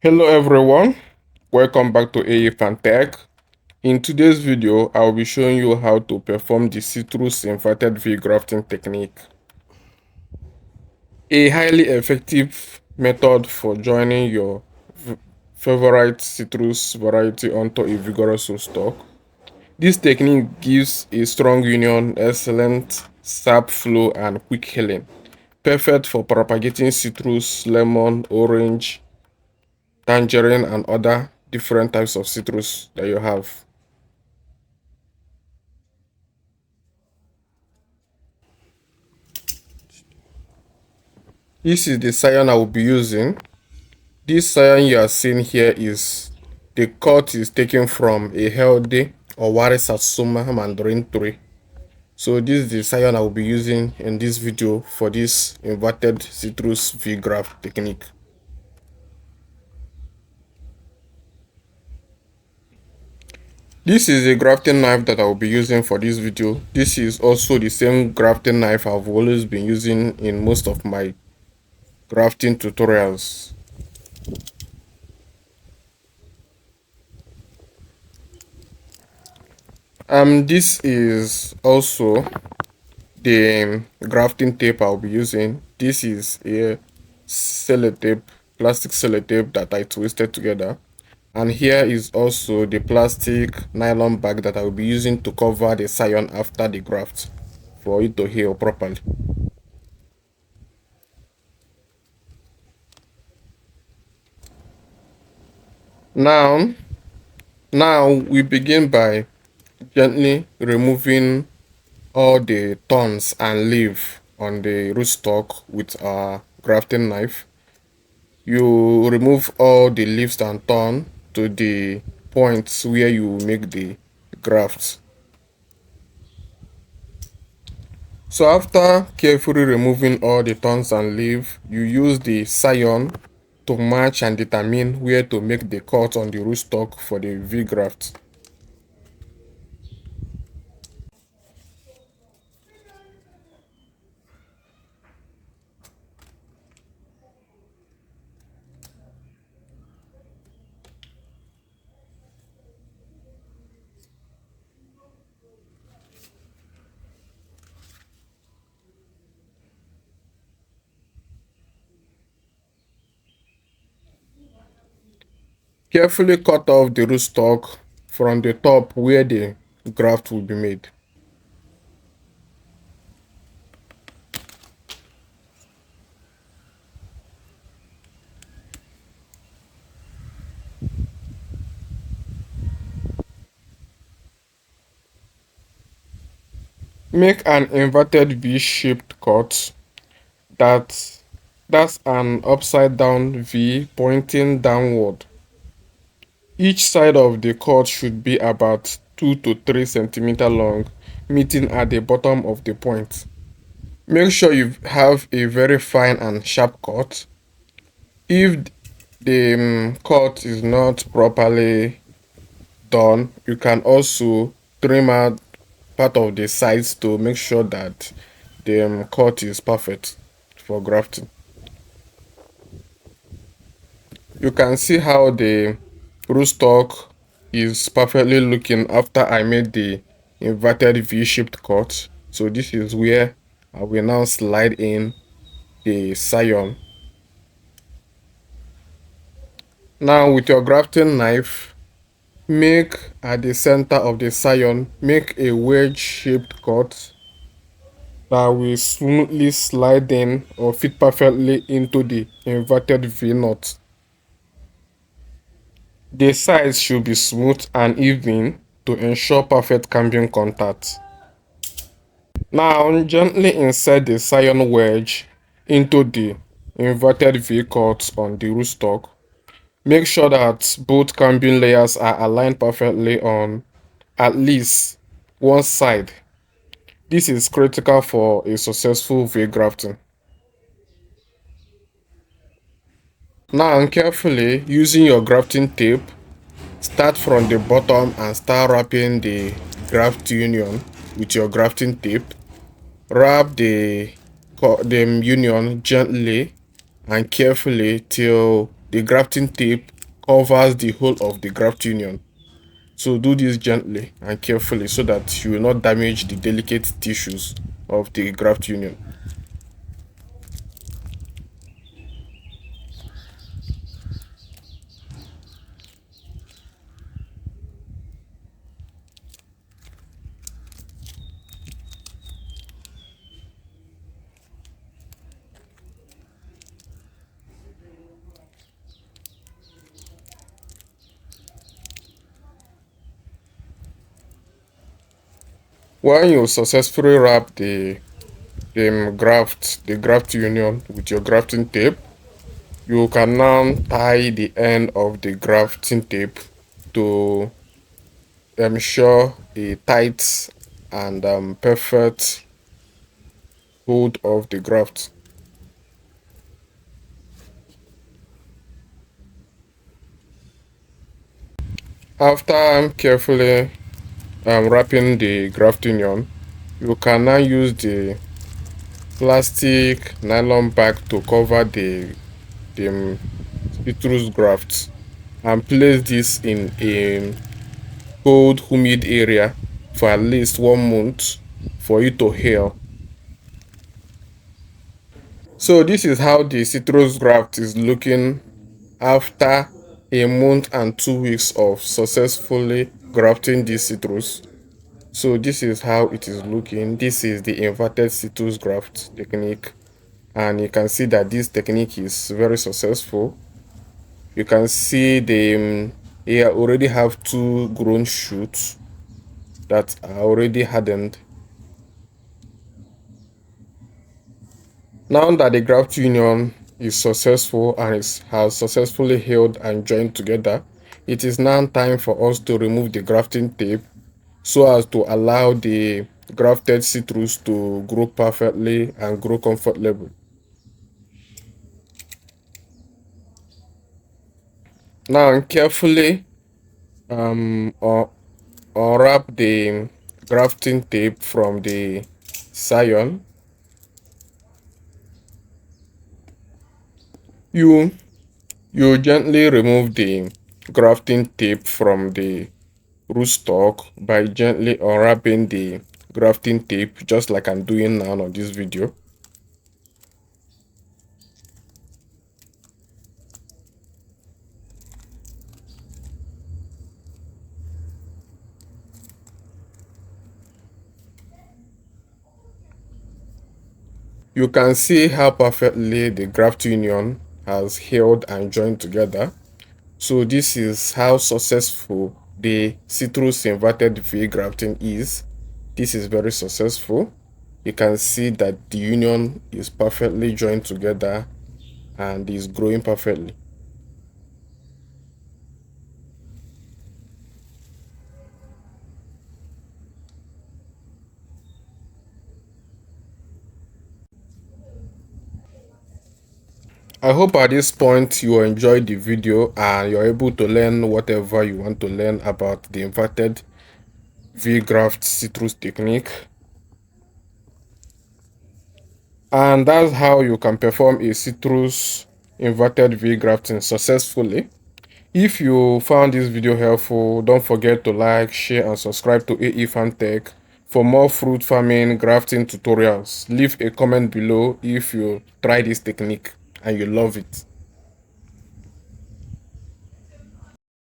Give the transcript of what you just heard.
Hello everyone, welcome back to AE Tech. In today's video, I will be showing you how to perform the citrus inverted V-grafting technique. A highly effective method for joining your favorite citrus variety onto a vigorous rootstock. This technique gives a strong union, excellent sap flow, and quick healing. Perfect for propagating citrus, lemon, orange, tangerine, and other different types of citrus that you have. This is the scion I will be using. This scion you are seeing here is the cut is taken from a healthy or Satsuma mandarin tree. So this is the scion I will be using in this video for this inverted citrus V-graft technique. This is a grafting knife that I will be using for this video. This is also the same grafting knife I've always been using in most of my grafting tutorials. This is also the grafting tape I'll be using. This is a sellotape, plastic sellotape that I twisted together. And here is also the plastic nylon bag that I will be using to cover the scion after the graft for it to heal properly. Now, we begin by gently removing all the thorns and leaf on the rootstock with our grafting knife. You remove all the leaves and thorn to the points where you make the grafts. So after carefully removing all the thorns and leaves, you use the scion to match and determine where to make the cut on the rootstock for the V-graft. Carefully cut off the rootstock from the top where the graft will be made. Make an inverted V-shaped cut that's an upside down V pointing downward. Each side of the cut should be about 2 to 3 centimeters long, meeting at the bottom of the point. Make sure you have a very fine and sharp cut. If the cut is not properly done, you can also trim out part of the sides to make sure that the cut is perfect for grafting. You can see how the rootstock is perfectly looking after I made the inverted V-shaped cut. So this is where I will now slide in the scion. Now with your grafting knife, make at the center of the scion, make a wedge-shaped cut that will smoothly slide in or fit perfectly into the inverted V-knot. The sides should be smooth and even to ensure perfect cambium contact. Now gently insert the scion wedge into the inverted V cut on the rootstock. Make sure that both cambium layers are aligned perfectly on at least one side. This is critical for a successful V grafting. Now carefully using your grafting tape, start from the bottom and start wrapping the graft union with your grafting tape. Wrap the union gently and carefully till the grafting tape covers the whole of the graft union. So do this gently and carefully so that you will not damage the delicate tissues of the graft union. When you successfully wrap the graft union with your grafting tape, you can now tie the end of the grafting tape to ensure a tight and perfect hold of the graft. After carefully wrapping the graft union, you can now use the plastic nylon bag to cover the citrus grafts and place this in a cold, humid area for at least 1 month for it to heal. So this is how the citrus graft is looking after a month and 2 weeks of successfully grafting this citrus. So this is how it is looking. This is the inverted citrus graft technique, and you can see that this technique is very successful. You can see the here already have two grown shoots that are already hardened. Now that the graft union is successful and has successfully healed and joined together, it is now time for us to remove the grafting tape so as to allow the grafted citrus to grow perfectly and grow comfortably. Now carefully um, un- unwrap the grafting tape from the scion. You you gently remove the grafting tape from the rootstock by gently unwrapping the grafting tape just like I'm doing now on this video. You can see how perfectly the graft union has healed and joined together. So this is how successful the citrus inverted V grafting is. This is very successful. You can see that the union is perfectly joined together and is growing perfectly. I hope at this point you enjoyed the video and you're able to learn whatever you want to learn about the inverted V-graft citrus technique. And that's how you can perform a citrus inverted V-grafting successfully. If you found this video helpful, don't forget to like, share and subscribe to AE Farm Tech for more fruit farming grafting tutorials. Leave a comment below if you try this technique and you love it.